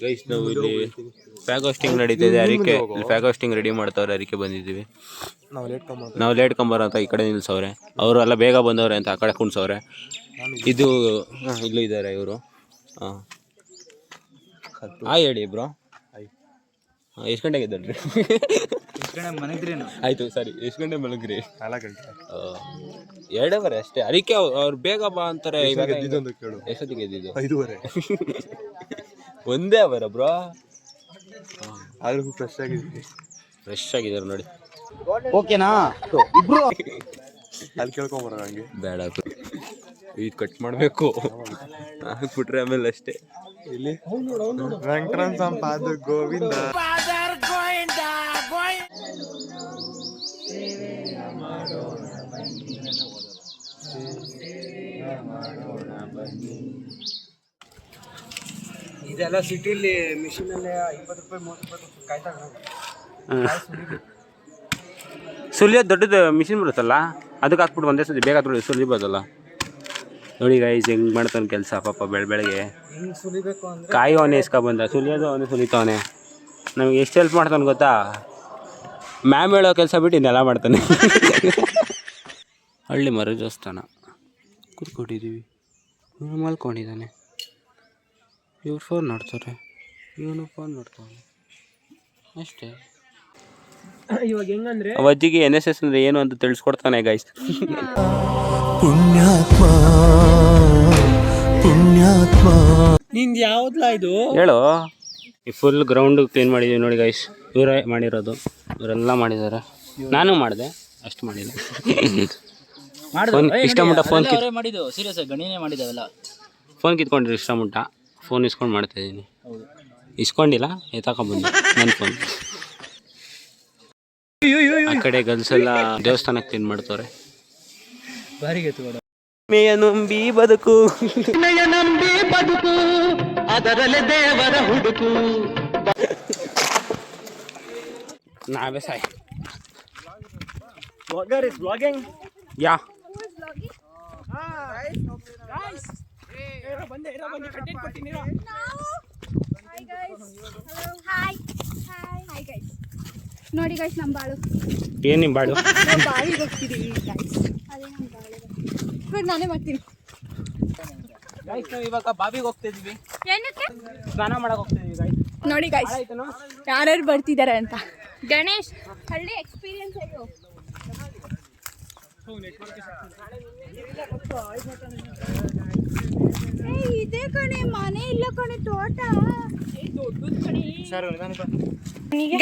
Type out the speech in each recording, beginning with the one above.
Guys ನಾವು ಇಲ್ಲಿ ಫ್ಯಾಗ್ hoisting ನಡೀತಿದೆ, ಅದಕ್ಕೆ ಫ್ಯಾಗ್ ಹಾಸ್ಟಿಂಗ್ ರೆಡಿ ಮಾಡ್ತಾವ್ರೆ, ಅದಕ್ಕೆ ಬಂದಿದ್ದೀವಿ. ನಾವು ಲೇಟ್ ಕಂಬರ್ ಅಂತ ಈ ಕಡೆ ನಿಲ್ಸವ್ರೆ, ಅವರು ಎಲ್ಲ ಬೇಗ ಬಂದವ್ರೆ ಅಂತ ಆ ಕಡೆ ಕುಣ್ಸವ್ರೆ. ಇದು ಇಲ್ಲೂ ಇದ್ದಾರೆ ಇವರು. ಹೇಳಿ ಬ್ರೋ, ಎಷ್ಟು ಗಂಟೆಗೆ ಇದ್ದಲ್ರಿ? ಆಯ್ತು ಸರಿ, ಎಷ್ಟು ಗಂಟೆ ಮಲಗ್ರಿ? 4 ಗಂಟೆ 2:15 ಅಷ್ಟೇ, ಅದಕ್ಕೆ ಅವ್ರು ಬೇಗ ಬಾ ಅಂತಾರೆ. ಎಷ್ಟೊತ್ತಿಗೆ ಎದ್ದಿದ್ದು? 5:30. ಒಂದೇ ಅವರ ಬ್ರೋ, ಆದ್ರೂ ಫ್ರೆಶ್ ಆಗಿದ್ದಾರೆ ನೋಡಿ. ಓಕೆನಾ ಇಬ್ರು? ಅಲ್ಲಿ ಕೇಳ್ಕೊಂಬರ ಹಂಗೆ ಬೇಡ, ಇದು ಕಟ್ ಮಾಡಬೇಕು, ಹಾಕ್ಬಿಟ್ರೆ ಆಮೇಲೆ ಅಷ್ಟೇ. ಇಲ್ಲಿ ವೆಂಕಟರಮಣ ಸಂಪಾದ ಗೋವಿಂದ. ಇದೆಲ್ಲ ಸಿಟಿಲಿ ಮಿಷಿನ್ ಅಲ್ಲಿ 20 ರೂಪಾಯಿ 30 ರೂಪಾಯಿ ಕಾಯ್ತಾ ಸುಲಿಯೋದು ದೊಡ್ಡದು ಮಿಷಿನ್ ಬರುತ್ತಲ್ಲ, ಅದಕ್ಕೆ ಹಾಕ್ಬಿಟ್ಟು ಒಂದೇ ಸತಿ ಬೇಗ ಸುಲಿಬೋದಲ್ಲ. ನೋಡಿ ಗೈಸ್ ಹೆಂಗ್ ಮಾಡ್ತಾನೆ ಕೆಲಸ ಪಾಪ. ಬೆಳಗ್ಗೆ ಸುಲಿಬೇಕು ಅಂದ್ರೆ ಕಾಯಿ ಅವನೇ ಇಸ್ಕೊಬಂದ, ಸುಲಿಯೋದು ಅವನೇ ಸುಲಿತಾವನೆ. ನಮ್ಗೆ ಎಷ್ಟು ಹೆಲ್ಪ್ ಮಾಡ್ತಾನೆ ಗೊತ್ತಾ? ಮ್ಯಾಮ್ ಹೇಳೋ ಕೆಲಸ ಬಿಟ್ಟು ಇನ್ನೆಲ್ಲ ಮಾಡ್ತಾನೆ. ಹಳ್ಳಿ ಮರ ದೇವಸ್ಥಾನ ಕೂತ್ಕೊಂಡಿದ್ದೀವಿ, ಇವನು ಮಲ್ಕೊಂಡಿದ್ದಾನೆ, ಇವ್ರು ಫೋನ್ ನೋಡ್ತಾರೆ, ಇವನು ಫೋನ್ ನೋಡ್ತಾನೆ ಅಷ್ಟೇ. ಇವಾಗ ಹೆಂಗಂದ್ರೆ ಅವಜ್ಜಿಗೆ NSS ಅಂದ್ರೆ ಏನು ಅಂತ ತಿಳಿಸ್ಕೊಡ್ತಾನೆ ಗೈಸ್. ಪುಣ್ಯಾತ್ಮ ಪುಣ್ಯಾತ್ಮ. ನಿಂದು ಯಾವ್ದಲ್ಲ ಇದು? ಹೇಳು. ಈ ಫುಲ್ ಗ್ರೌಂಡ್ ಕ್ಲೀನ್ ಮಾಡಿದ್ದೀವಿ ನೋಡಿ ಗೈಸ್, ಇವರೇ ಮಾಡಿರೋದು, ಇವರೆಲ್ಲ ಮಾಡಿದ್ದಾರೆ. ನಾನು ಮಾಡಿದೆ, ಅಷ್ಟು ಮಾಡಿಲ್ಲ. ಇಷ್ಟ ಮುಟ್ಟ ಫೋನ್ ಮಾಡಿದ್ದು ಸೀರಿಯಸ್ ಆಗಿ ಗಣಿನೇ ಮಾಡಿದವೆಲ್ಲ. ಫೋನ್ ಕಿತ್ಕೊಂಡ್ರಿ ಇಷ್ಟ ಮುಟ್ಟ, ಫೋನ್ ಇಸ್ಕೊಂಡು ಮಾಡ್ತಾ ಇದ್ದೀನಿ. ಇಸ್ಕೊಂಡಿಲ್ಲ, ಎತ್ತಾಕೊಂಡ್ಬಂದು ನನ್ನ ಫೋನ್. ಆ ಕಡೆ ಗರ್ಲ್ಸ್ ಎಲ್ಲ ದೇವಸ್ಥಾನಕ್ಕೆ ಕ್ಲೀನ್ ಮಾಡ್ತವ್ರೆ. ಮೇಯ ನಂಬಿ ಬದುಕು, ಅದರಲ್ಲೇ ದೇವರ ಹುಡುಕು. ನಾವೇ ಸಾಯ್ ಯಾ ನೋಡಿ ಗೈಸ್ ನಮ್ಮ ಬಾಳು. ಏನ್ ನಿಮ್ ಬಾಳು? ಬಾವಿಗೆ ಹೋಗ್ತಿದೀವಿ ಗೈಸ್, ಅದೇ ನಮ್ಮ ಬಾಳು. ಇವಾಗ ನಾನೇ ಮಾಡ್ತೀನಿ ಗೈಸ್. ನಾವು ಇವಾಗ ಬಾವಿಗೆ ಹೋಗ್ತಾ ಇದೀವಿ, ಏನಕ್ಕೆ? ಸ್ನಾನ ಮಾಡಕ್ ಹೋಗ್ತಾ ಇದೀವಿ ಗೈಸ್. ನೋಡಿ ಗೈಸ್ ಯಾರ್ಯಾರು ಬರ್ತಿದ್ದಾರೆ ಅಂತ. ಗಣೇಶ್ ಹಳ್ಳಿ ಎಕ್ಸ್ಪೀರಿಯನ್ಸ್ ಹೇಳು. ಇದೇ ಕಣೆ ಮನೆ, ಇಲ್ಲ ಕಣೆ ತೋಟ.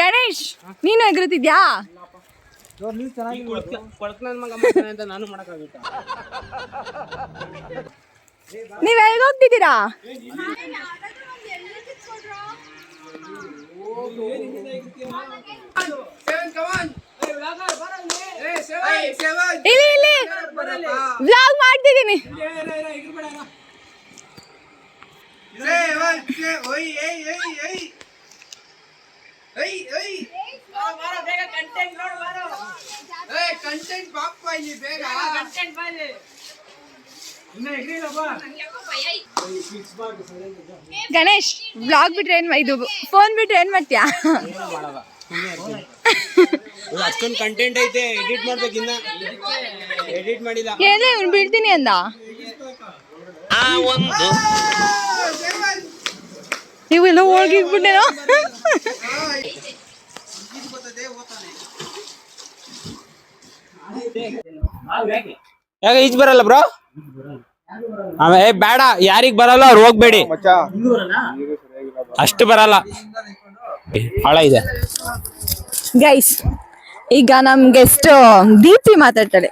ಗಣೇಶ್ ನೀನು ಎಗರುತ್ತಿದ್ಯಾ? ನಾನು ಮಾಡಕ್ಕಾಗುತ್ತಾ? ನೀವ್ ಎಲ್ಲಿಗೆ ಹೋಗ್ತಿದ್ದೀರಾ? ಇಲ್ಲಿ ಇಲ್ಲಿ ವ್ಲಾಗ್ ಮಾಡ್ತಿದ್ದೀನಿ. ಗಣೇಶ್ ವ್ಲಾಗ್ ಬಿಟ್ರೆ ಏನ್ ಇದು ಫೋನ್ ಬಿಟ್ರೆ ಏನ್ ಮಾಡ್ತೀಯಾ? ಅಷ್ಟೊಂದು ಕಂಟೆಂಟ್ ಐತೆ, ಎಡಿಟ್ ಮಾಡ್ಬೇಕು, ಇನ್ನ ಎಡಿಟ್ ಮಾಡಿಲ್ಲ. ಏನೇ ಇವ್ನು ಬೀಳ್ತೀನಿ ಅಂದ. ನೀವೆಲ್ಲ ಹೋಗಿಬಿಟ್ಟೇನೋ. ಯಾಕೆ ಈಜ್ ಬರಲ್ಲ ಬ್ರೋ? ಆಮೇಲೆ ಬೇಡ, ಯಾರಿಗ್ ಬರಲ್ಲ ಅವ್ರು ಹೋಗ್ಬೇಡಿ, ಅಷ್ಟು ಬರಲ್ಲ, ಹಾಳ ಇದೆ. ಗೈಸ್ ಈಗ ನಮ್ ಗೆಸ್ಟ್ ದೀಪ್ತಿ ಮಾತಾಡ್ತಾಳೆ.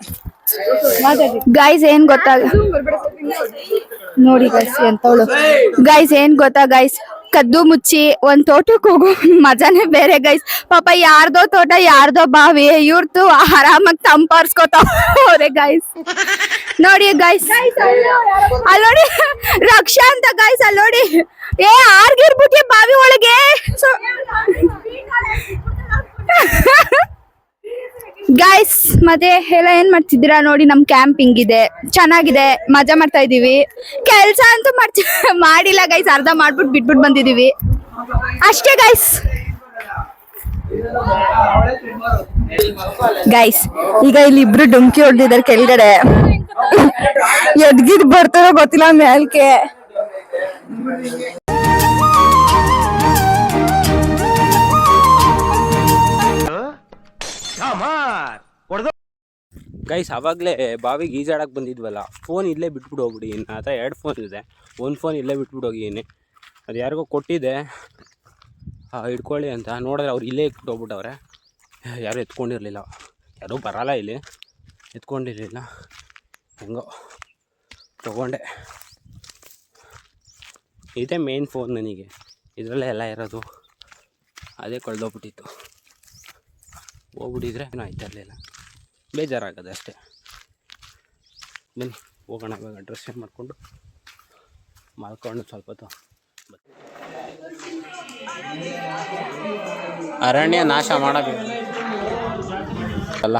ಗೈಸ್ ಏನ್ ಗೊತ್ತಾ ನೋಡಿ ಗೈಸ್ ಎಂತವಳು. ಗೈಸ್ ಏನ್ ಗೊತ್ತಾ ಗೈಸ್, ಕದ್ದು ಮುಚ್ಚಿ ಒಂದ್ ತೋಟಕ್ಕೆ ಹೋಗೋ ಮಜಾನೇ ಬೇರೆ ಗೈಸ್. ಪಾಪ ಯಾರ್ದೋ ತೋಟ ಯಾರ್ದೋ ಬಾವಿ, ಇವ್ರದ್ದು ಆರಾಮಾಗಿ ತಂಪಾರ್ಸ್ಕೊತಾವ್ರೆ ಗೈಸ್. ನೋಡಿ ಗೈಸ್ ಅಲ್ಲಿ ನೋಡಿ ರಕ್ಷಾ ಅಂತ ಗೈಸ್, ಅಲ್ಲಿ ನೋಡಿ ಆರ್ಗಿರ್ಬಿಟ್ಟಿ ಬಾವಿ ಒಳಗೆ. ಗೈಸ್ ಮತ್ತೆ ಎಲ್ಲ ಏನ್ ಮಾಡ್ತಿದ್ದೀರಾ ನೋಡಿ, ನಮ್ ಕ್ಯಾಂಪಿಂಗ್ ಇದೆ, ಚೆನ್ನಾಗಿದೆ, ಮಜಾ ಮಾಡ್ತಾ ಇದೀವಿ. ಕೆಲ್ಸ ಅಂತೂ ಮಾಡಿಲ್ಲ ಗೈಸ್, ಅರ್ಧ ಮಾಡ್ಬಿಟ್ಟು ಬಿಟ್ಬಿಟ್ಟು ಬಂದಿದೀವಿ. ಅಷ್ಟೇ ಗೈಸ್. ಗೈಸ್ ಈಗ ಇಲ್ಲಿ ಇಬ್ರು ಡುಮ್ಕಿ ಹೊಡೆದಿದ್ದಾರೆ ಕೆಳಗಡೆ. ಎದ್ಗಿದ್ ಬರ್ತಾರೋ ಗೊತ್ತಿಲ್ಲ ಮೇಲ್ಕೆ. ಗೈಸ್ ಆವಾಗಲೇ ಬಾವಿಗೆ ಈಜಾಡಕ್ಕೆ ಬಂದಿದ್ವಲ್ಲ, ಫೋನ್ ಇಲ್ಲೇ ಬಿಟ್ಬಿಟ್ಟು ಹೋಗ್ಬಿಡಿ. ನನ್ನ ಹತ್ರ 2 ಫೋನ್ ಇದೆ, ಒಂದು ಫೋನ್ ಇಲ್ಲೇ ಬಿಟ್ಬಿಟ್ಟು ಹೋಗಿದ್ದೀನಿ. ಅದು ಯಾರಿಗೋ ಕೊಟ್ಟಿದ್ದೆ ಹಿಡ್ಕೊಳ್ಳಿ ಅಂತ. ನೋಡಿದ್ರೆ ಅವ್ರು ಇಲ್ಲೇ ಇಟ್ಬಿಟ್ಟು ಹೋಗ್ಬಿಟ್ಟವ್ರೆ. ಯಾರೂ ಎತ್ಕೊಂಡಿರಲಿಲ್ಲ, ಯಾರೂ ಬರಲ್ಲ ಇಲ್ಲಿ, ಎತ್ಕೊಂಡಿರಲಿಲ್ಲ. ಹೆಂಗೋ ತೊಗೊಂಡೆ. ಇದೇ ಮೇನ್ ಫೋನ್ ನನಗೆ, ಇದರಲ್ಲೇ ಎಲ್ಲ ಇರೋದು. ಅದೇ ಕಳೆದೋಗ್ಬಿಟ್ಟಿತ್ತು. ಹೋಗ್ಬಿಟ್ಟಿದ್ರೆ ಏನೂ ಆಯ್ತಾ ಇರಲಿಲ್ಲ, ಬೇಜಾರಾಗದೆ ಅಷ್ಟೇ. ಬನ್ನಿ ಹೋಗೋಣ ಇವಾಗ. ಡ್ರೆಸ್ ಚೇಂಜ್ ಮಾಡಿಕೊಂಡು ಮಾಡ್ಕೊಂಡು ಸ್ವಲ್ಪ ಹೊತ್ತು. ಅರಣ್ಯ ನಾಶ ಮಾಡಬೇಕು ಅಲ್ಲ.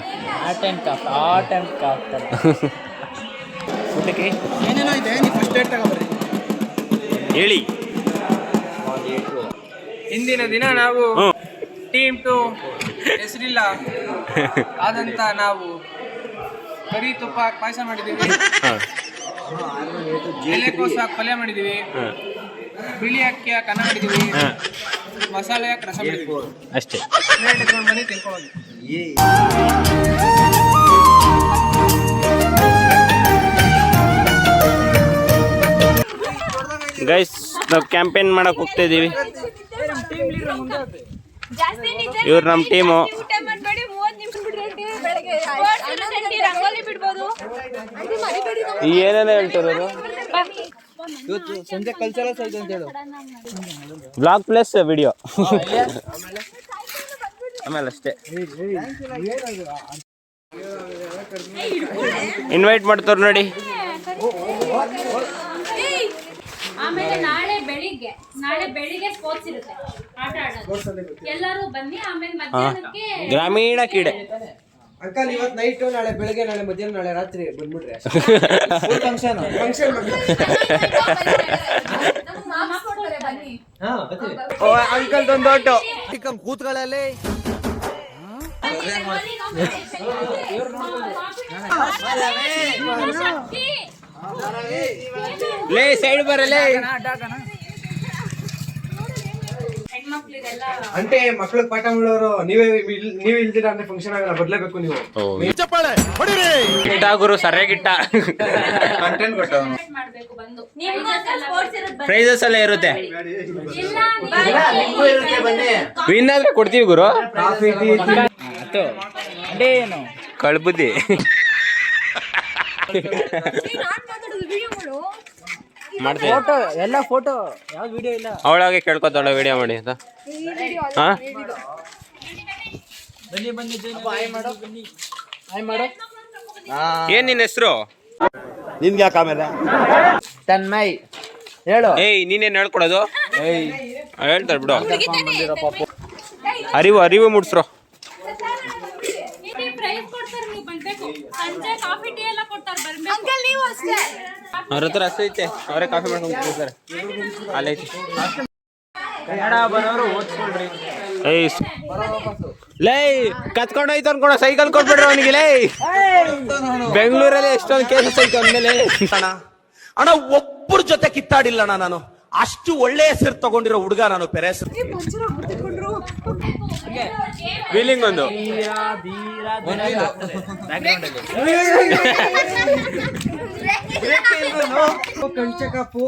ಊಟಕ್ಕೆ ಏನೇನೋ ಇದೆ, ನೀವು ಫಸ್ಟ್ ಏಡ್ ತಗೊಬರ್ರಿ. ಹೇಳಿ. ಹಿಂದಿನ ದಿನ ನಾವು ಟೀಮ್ 2 ಹೆಸರಿಲ್ಲ ಆದಂತ ನಾವು ಕರಿ ತುಪ್ಪ ಪಾಯಸ ಮಾಡಿದ್ದೀವಿ, ಎಲೆಕೋಸು ಹಾಕಿ ಪಲ್ಯ ಮಾಡಿದ್ದೀವಿ, ಬಿಳಿ ಅಕ್ಕಿ ಹಾಕಿ ಅನ್ನ ಮಾಡಿದ್ದೀವಿ, ಮಸಾಲೆ ಹಾಕಿ ರಸ ಮಾಡಿದ್ದೀವಿ. ಅಷ್ಟೇ. ಪ್ಲೇಟ್ ಎತ್ಕೊಂಡು ಬನ್ನಿ, ತಿನ್ಕೊಂಡು ಗೈಸ್ ನಾವು ಕ್ಯಾಂಪೇನ್ ಮಾಡಕ್ಕೆ ಹೋಗ್ತಾ ಇದ್ದೀವಿ. ಇವ್ರು ನಮ್ಮ ಟೀಮು. ಏನೇನೋ ಹೇಳ್ತಿರೋದು. ಸಂಜೆ ಕಲ್ಚರಲ್ ಸೈಡ್ ಅಂತ ಹೇಳು. ಬ್ಲಾಗ್ ಪ್ಲಸ್ ವಿಡಿಯೋ ಆಮೇಲೆ ಅಷ್ಟೇ. ಇನ್ವೈಟ್ ಮಾಡ್ತಾರೆ ನೋಡಿ. ಆಮೇಲೆ ನಾಳೆ ಬೆಳಿಗ್ಗೆ ಸ್ಪೋರ್ಟ್ಸ್ ಇರುತ್ತೆ, ಆಟ ಆಡೋದು. ಎಲ್ಲರೂ ಬನ್ನಿ. ಆಮೇಲೆ ಮಧ್ಯಾಹ್ನಕ್ಕೆ ಗ್ರಾಮೀಣ ಕ್ರೀಡೆ. ಅಂಕಲ್ ಇವತ್ತು ನೈಟ್, ನಾಳೆ ಬೆಳಗ್ಗೆ, ನಾಳೆ ಮಧ್ಯಾಹ್ನ, ನಾಳೆ ರಾತ್ರಿ ಬಂದ್ಬಿಟ್ರೆ ಫಂಕ್ಷನ್ ಅಂಕಲ್ ದೊಡ್ಡ ಕೂತ್ಗಳಲ್ಲಿ ಲೇ ಸೈಡ್ ಬರಲೇ. అంటే ಮಕ್ಳಿಗೆ ಪಾಠ ಮಾಡೋರು ನೀವೇ ಇಲ್ದಿರ ಅಂದ್ರೆ ಫಂಕ್ಷನ್ ಆಗಲ್ಲ, ಬರ್ಲೇಬೇಕು ನೀವು. ಗುರು ಸರಿಯಾಗಿಟ್ಟ ಕಂಟೆಂಟ್ ಕೊಟ್ಟವನು. ಪ್ರೈಸಸ್ ಎಲ್ಲ ಇರುತ್ತೆ. ವಿನ್ ಆದ್ರೆ ಕೊಡ್ತೀವಿ ಗುರು. ಕಳ್ಬುದ್ದಿ. ಮಾಡ್ತೀನಿ. ಎಲ್ಲ ಫೋಟೋ ಯಾವ್ದು ವಿಡಿಯೋ ಇಲ್ಲ. ಅವಳಾಗೆ ಕೇಳ್ಕೊತಾಳೆ ವಿಡಿಯೋ ಮಾಡಿ ಅಂತ. ಹಾ ಏನ್ ನಿನ್ನ ಹೆಸರು? ನಿನ್ಗೆ ಯಾಕೆ ಆಮೇಲೆ ತನ್ಮಯ್ ಹೇಳು. ಏಯ್ ನೀನೇನ್ ಹೇಳ್ಕೊಡೋದು? ಹೇಳ್ತಾರೆ ಬಿಡು. ಅರಿವು ಮೂಡ್ಸ್ರೋ. ಪ್ರೈಸ್ ಕೊಡ್ತಾರೆ, ನೀವು ಬರ್ಬೇಕು. ಸಂಜೆ ಕಾಫಿ ಟೀ ಎಲ್ಲ ಕೊಡ್ತಾರೆ, ಬರ್ಬೇಕು. ಅಂಕಲ್ ನೀವು ಅಷ್ಟೇ. ಅವ್ರ ಹತ್ರ ಹಸು ಐತೆ, ಅವರೇ ಕಾಫಿ ಮಾಡ್ಕೊಂಡು ಕೊಡ್ತಾರೆ. ಅಲ್ಲೈತಿ. ಕನ್ನಡ ಬರೋರು ಓದ್ಕೊಳ್ರಿ. ಏಯ್ ಲೈ ಕತ್ಕೊಂಡು ಹೋಯ್ತು ಅನ್ಕೊಳ, ಸೈಕಲ್ ಕೊಟ್ಬಿಡ್ರಿ ಅವನಿಗೆ. ಲೈ ಬೆಂಗಳೂರಲ್ಲಿ ಎಷ್ಟೊಂದು ಕೇಸಸ್ ಐತೆ ಅಂದ್ಮೇಲೆ. ಅಣ್ಣ ಒಬ್ಬರ ಜೊತೆ ಕಿತ್ತಾಡಿಲ್ಲಣ್ಣ ನಾನು. ಅಷ್ಟು ಒಳ್ಳೆ ಹೆಸರು ತಗೊಂಡಿರೋ ಹುಡುಗ ನಾನು. ಪೆರೇಸ್ ಫೀಲಿಂಗ್ ಒಂದು ಕಣ್ಚಕಪ್ಪು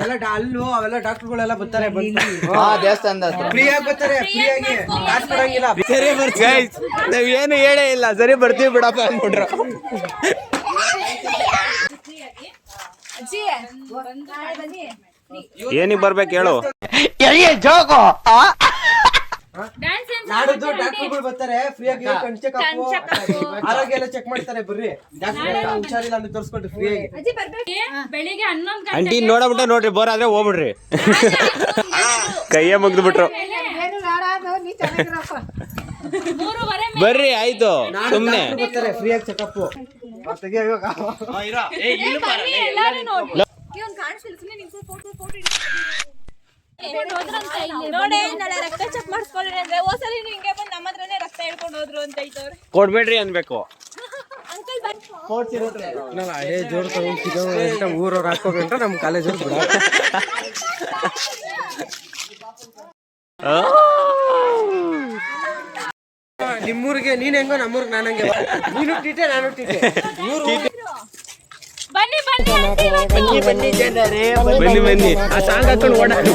ಎಲ್ಲ ಅಲ್ಲು ಅವೆಲ್ಲ ಡಾಕ್ಟರ್ಗಳೆಲ್ಲ ಬರ್ತಾರೆ, ದೇವಸ್ಥಾನದ ಫ್ರೀಯಾಗಿ ಬರ್ತಾರೆ, ಫ್ರೀಯಾಗಿ ಕಾಸು ಕೊಡಂಗಿಲ್ಲ. ಸರಿ ಬರ್ತೀವಿ, ನಾವ್ ಏನು ಹೇಳೇ ಇಲ್ಲ. ಸರಿ ಬರ್ತೀವಿ ಬಿಡಪ್ಪ ಅಂದ್ಬಿಟ್ರು. ಏನಿಗೆ ಬರ್ಬೇಕು ಹೇಳು? ನಾಡಿದ್ದು ಡಾಕ್ಟರ್ಗಳು ಬರ್ತಾರೆ, ಫ್ರೀಯಾಗಿ ಕಣ್ಚಕಪ್ಪು ಆರೋಗ್ಯ ಎಲ್ಲ ಚೆಕ್ ಮಾಡ್ತಾರೆ. ಬರ್ರಿ, ಡಾಕ್ಟರ್ ಹುಷಾರಿಲ್ಲ ಅಂದ್ರೆ ತೋರಿಸ್ಕೊಟ್ರಿ ಫ್ರೀಯಾಗಿ. ಬೆಳಿಗ್ಗೆ 11 ಅಂಟಿ ನೋಡಬಿಟ್ಟ ನೋಡ್ರಿ, ಬೋರ್ ಆದ್ರೆ ಹೋಗ್ಬಿಡ್ರಿ. ಕೈಯೇ ಮುಗ್ದು ಬಿಟ್ರು. ಬರ್ರಿ ಆಯ್ತು, ಸುಮ್ನೆ ಬರ್ತಾರೆ ಫ್ರೀಯಾಗಿ ಚೆಕಪ್. ನೋಡಿ ನಾಳೆ ರಕ್ತ ಚೆಕ್ ಮಾಡಿಸ್ಕೊಳ್ಳಿ ಅಂದ್ರೆ ಹೋಸಲಿ ಹಿಂಗೆ ಬಂದು ನಮ್ಮ ಹತ್ರನೇ ರಕ್ತ ಹೇಳ್ಕೊಂಡು ಹೋದ್ರು ಅಂತ ಹೇಳ್ತವ್ರೆ. ಕೊಡ್ಬೇಡ್ರಿ ಅನ್ಬೇಕು. ಅಂಕಲ್ ಬನ್ನಿ. ಹಳೆ ಜೋರು ತಗೊಂಡು ಅಂತ ಊರವ್ರು ಹಾಕೋಬೇಕಂತ ನಮ್ಮ ಕಾಲೇಜಲ್ಲಿ ಬಿಡ. ನಿಮ್ಮೂರಿಗೆ ನೀನ್ ಹೆಂಗೋ ನಮ್ಮೂರಿಗೆ ನಾನು ಹಂಗೆ. ನೀನು ಟೀಟೆ ನಾನು ಟೀಟೆ. ಬನ್ನಿ ಬನ್ನಿ ಬನ್ನಿ ಬನ್ನಿ ಜನರೇ ಬನ್ನಿ ಬನ್ನಿ ಆ ಸಾಂಗ್ ಹಾಕೊಂಡು ಓಡಾಡಿ.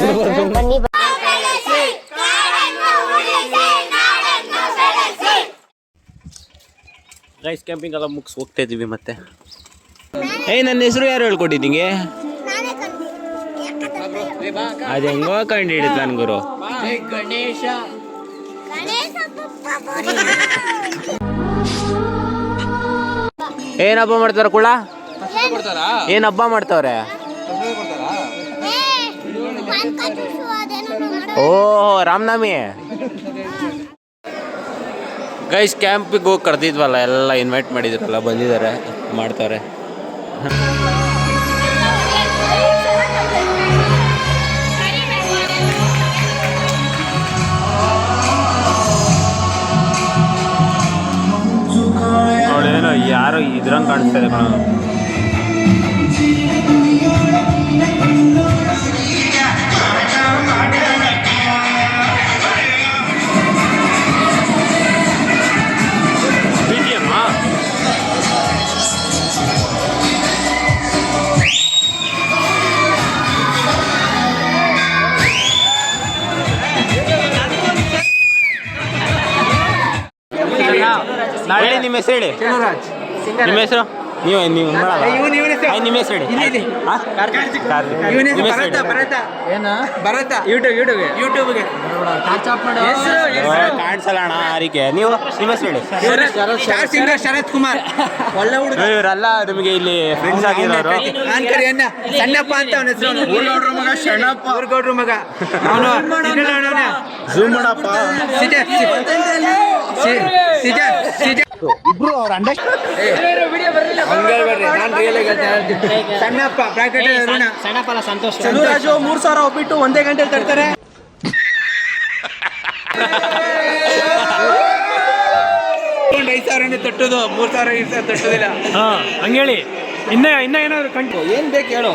ಗೈಸ್ ಕ್ಯಾಂಪಿಂಗ್ ಎಲ್ಲ ಮುಗಿಸ್ ಹೋಗ್ತಾ ಇದೀವಿ ಮತ್ತೆ. ನನ್ನ ಹೆಸರು ಯಾರು ಹೇಳ್ಕೊಟ್ಟಿದ್ದೀಂಗೆ? ಅದು ಹೆಂಗೋ ಕಂಡು ಹಿಡಿತ ನನ್ ಗುರು. ಗಣೇಶ ಏನ್ ಹಬ್ಬ ಮಾಡ್ತಾರ ಕುಳ? ಏನ್ ಹಬ್ಬ ಮಾಡ್ತಾವ್ರೆ? ಓ ರಾಮನವಮಿ. ಗೈಸ್ ಕ್ಯಾಂಪಿಗೆ ಹೋಗಿ ಕರೆದಿದ್ವಲ್ಲ, ಎಲ್ಲ ಇನ್ವೈಟ್ ಮಾಡಿದ್ರಲ್ಲ, ಬಂದಿದ್ದಾರೆ, ಮಾಡ್ತಾರೆ. ಅವಳೇನೋ ಯಾರೋ ಇದ್ರಂಗೆ ಕಾಣಿಸ್ತಾ ಇದೆ ಕಣ. ನಾಳೆ ನಿಮ್ಮ ಹೆಸರು ಹೇಳಿ. ನಿಮ್ಮ ಹೆಸರು ನೀವು ನಿಮ್ಮ ಹೆಸರು ಹೇಳಿ. ಕಾಣಿಸಲ್ಲ ಅಣ್ಣ ಆರಿಕೆ. ನೀವು ನಿಮ್ಮ ಹೆಸರು ಹೇಳಿ. ಶರತ್ ಕುಮಾರ್. ಒಳ್ಳೆ ಹುಡುಗ. ಇವರೆಲ್ಲ ನಿಮಗೆ ಇಲ್ಲಿ ಫ್ರೆಂಡ್ಸ್ ಆಗಿರೋರು. ಸಣ್ಣಪ್ಪ ಅಂತ ಅವನ ಹೆಸರು. ಊರ್ಗೌಡ್ರ ಮಗ ಶರಣಪ್ಪ. ಊರ್ಗೌಡ್ರ ಮಗ ಅವನು. ಇಬ್ರು ಅವ್ರ ಸಣ್ಣಪ್ಪ ಬ್ರಾಕೆಟ್ ಸಣ್ಣಪ್ಪಲ್ಲ ಸಂತೋಷ್. ಚಂದ್ರರಾಜು 3000 ಒಪ್ಪಿಟ್ಟು ಒಂದೇ ಗಂಟೆಲಿ ತರ್ತಾರೆ. 5,000 ತಟ್ಟೋದು, 3,000 ತಟ್ಟೋದಿಲ್ಲ. ಹಂಗೇಳಿ ಇನ್ನ ಏನಾದ್ರು ಕಂಡು ಏನ್ ಬೇಕು ಹೇಳು.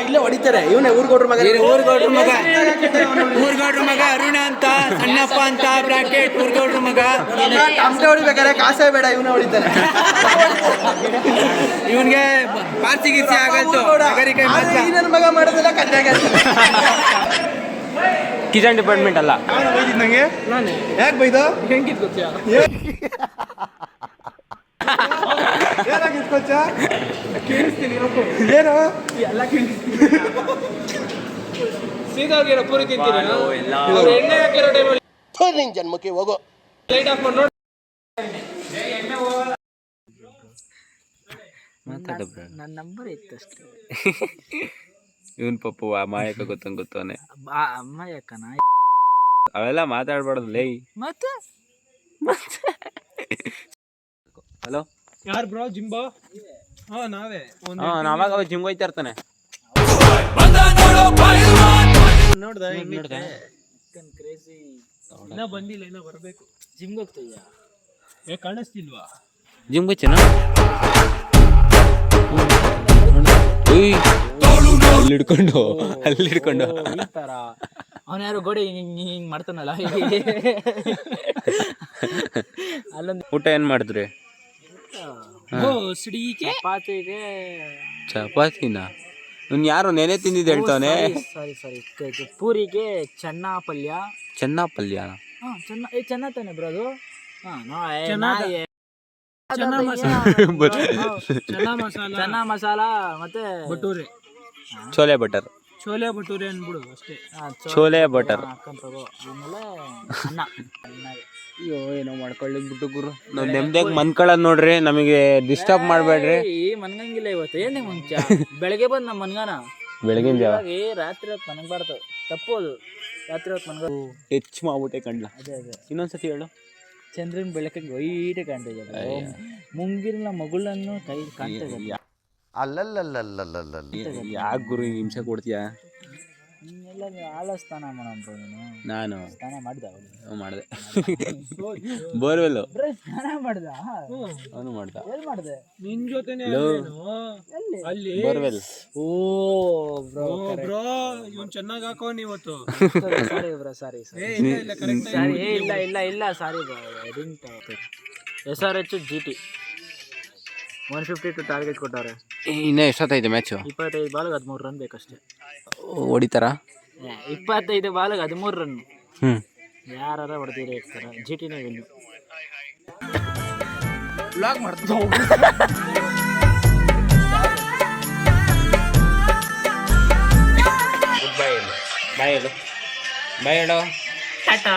ಇಲ್ಲೇ ಹೊಡಿತಾರೆ. ಇವನೇ ಊರ್ಗೌಡ್ರ ಮಗ. ಊರ್ಗೌಡ್ರ ಮಗ ಅರುಣ ಅಂತ, ಸಣ್ಣಪ್ಪ ಅಂತ ಬ್ರಾಕೆಟ್ ಊರ್ಗೌಡ್ರ ಮಗ. ಅಮ್ಗೆ ಹೊಡಿಬೇಕಾರೆ ಕಾಸೇ ಬೇಡ, ಇವನೇ ಹೊಡಿತಾರೆ. ಇವನ್ಗೆ ಪಾರ್ಸಿ ಗಿರ್ಸಿ ಆಗಲ್ತು. ನನ್ನ ಮಗ ಮಾಡೋದಿಲ್ಲ ಕದ್ದಾಗ. ಕಿಚನ್ ಡಿಪಾರ್ಟ್ಮೆಂಟ್ ಅಲ್ಲ. ನಂಗೆ ಯಾಕೆ ಬೈದು ಹೆಂಗಿದ್ ಗೊತ್ತಾ? ಕೇಳಿಸ್ತೀನಿ ಏನು ಎಲ್ಲ ಕೇಳಿಸ್ತೀನಿ. ಸೀದಾ ಹೋಗಿರೋ ಪೂರಿ ತಿಂತೀನಿ. ಎಣ್ಣೆ ಹಾಕಿರೋ ಟೈಮಲ್ಲಿ ನಿನ್ ಜನ್ಮಕ್ಕೆ ಹೋಗೋ. ಲೈಟ್ ಆಫ್ ಮಾಡಿ ನೋಡಿ. ನನ್ನ ನಂಬರ್ ಇತ್ತಷ್ಟೇ. ಇವನ್ ಪಪ್ಪು ಮಾಯಕ ಗೊತ್ತವನೆ. ಅಮ್ಮ ಯಾಕನ ಅವೆಲ್ಲ ಮಾತಾಡ್ಬಾರ್ದು ಲೈ. ಮತ್ತೆ ಹಲೋ ಯಾರು ಬ್ರೋ? ಜಿಂಬೋ? ನಾವೇ. ನಾವಾಗ ಜಿಮ್ ಹೋಯ್ತಾ ಇರ್ತಾನೆ. ನೋಡ್ದ ಕ್ರೇಜಿ ಇನ್ನ ಬಂದಿಲ್ಲ, ಇನ್ನ ಬರ್ಬೇಕು. ಜಿಮ್ಗೆ ಹೋಗ್ತೀಯ? ಕಾಣಿಸ್ತಿಲ್ವಾ? ಜಿಮ್ ಹೋಯ್ತೇನ? ಅಲ್ಲಿಡ್ಕೊಂಡು ಈ ತರ ಅವನ ಯಾರು ಗೋಡೆ ಹಿಂಗ್ ಮಾಡ್ತಾನಲ್ಲ. ಅಲ್ಲೊಂದು ಊಟ ಏನ್ ಮಾಡಿದ್ರಿ? ಚಪಾತಿಗೆ ಚಪಾತಿನ? ಇವ್ನು ಯಾರು ನೆನೆ ತಿಂದಿದ್ದು ಹೇಳ್ತಾನೆ. ಸಾರಿ ಪೂರಿಗೆ ಚೆನ್ನ ಪಲ್ಯ. ಚೆನ್ನ ಪಲ್ಯ? ಚೆನ್ನ ತಾನೆ ಬ್ರೋ ಅದು. ಚೆನ್ನ ಮಸಾಲ ಮತ್ತೆ ಬಟೂರೆ, ಚೋಲೆ ಬಟರ್. ಚೋಲೆ ಬಟೂರೆ ಅನ್ಬಿಡು ಅಷ್ಟೇ. ಚೋಲೆ ಬಟರ್. ಆಮೇಲೆ ಅನ್ನ. ಅಯ್ಯೋ ಏನೋ ಮಾಡ್ಕೊಳ್ಳಿಬಿಟ್ಟು ಗುರು. ನಾವು ನೆಮ್ಮದಿಯಾಗಿ ಮನ್ಕೊಳ್ಳೋದು ನೋಡ್ರಿ, ನಮಗೆ ಡಿಸ್ಟರ್ಬ್ ಮಾಡಬೇಡ್ರಿ. ಮನ್ಗಂಗಿಲ್ಲ ಇವತ್ತು. ಏನೇ ಮುಂಚ ಬೆಳಗ್ಗೆ ಬಂದು ನಮ್ಮ ಮನ್ಗಾನ ಬೆಳಗಿನ ಜಾವ ರಾತ್ರಿ ಹೊತ್ತು ಮನ್ಗಬಾರ್ದು, ತಪ್ಪೋದು. ರಾತ್ರಿ ಹೊತ್ತು ಮನ್ಗ ಹೆಚ್ಚು ಮಾಡ್ಬಿಟ್ಟೆ ಕಂಡ್ಲ. ಅದೇ ಇನ್ನೊಂದ್ಸತಿ ಹೇಳು. ಚಂದ್ರನ ಬೆಳಕಿಗೆ ವೈಟ್ ಕಾಣ್ತಾ ಇದೆ ಮುಂಗಿರಿನ ಮಗುಳನ್ನು ಕೈ ಕಾಣ್ತಾ ಇದೆ ಯಾಕೆ ಗುರು ಹಿಂಸೆ ಕೊಡ್ತೀಯಾ? ಎಲ್ಲ ಆಳ ಸ್ನಾನ ಮಾಡೋ ನೀನು ನಾನು ಸ್ನಾನ ಮಾಡ್ದ ಮಾಡಿದೆ ಬೋರ್ವೆಲ್ ಸ್ನಾನ ಮಾಡ್ದ ಅವನು ಮಾಡ್ದ ಎಲ್ಲಿ ಮಾಡ್ದೆ ನಿನ್ ಜೊತೆನೆ ಅಲ್ಲಿ ಬೋರ್ವೆಲ್. ಓ ಬ್ರೋ ಬ್ರೋ ಇವನ್ ಚೆನ್ನಾಗ್ ಹಾಕೋ ನೀವತ್ತು. ಸಾರಿ ಬ್ರೋ ಸಾರಿ ಸಾರಿ ಇಲ್ಲ ಸಾರಿ SRH GT 152 ಟಾರ್ಗೆಟ್ ಕೊಟ್ಟವ್ರೆ. ಇನ್ನೂ ಎಷ್ಟೊತ್ತೈತೆ ಮ್ಯಾಚು? 25 ಬಾಲ್ಗೆ 13 ರನ್ ಬೇಕಷ್ಟೇ. ಹೊಡಿತಾರಾ? 25 ಬಾಲ್ಗೆ 13 ರನ್. ಯಾರ ಹೊಡೆದಿರಿ ಇರ್ತಾರೆ. GTನೇ ವಿನ್. ಬ್ಲಾಗ್ ಮಾಡ್ತಾ ಬಾಯ್ ಹೇಳು ಟಾಟಾ.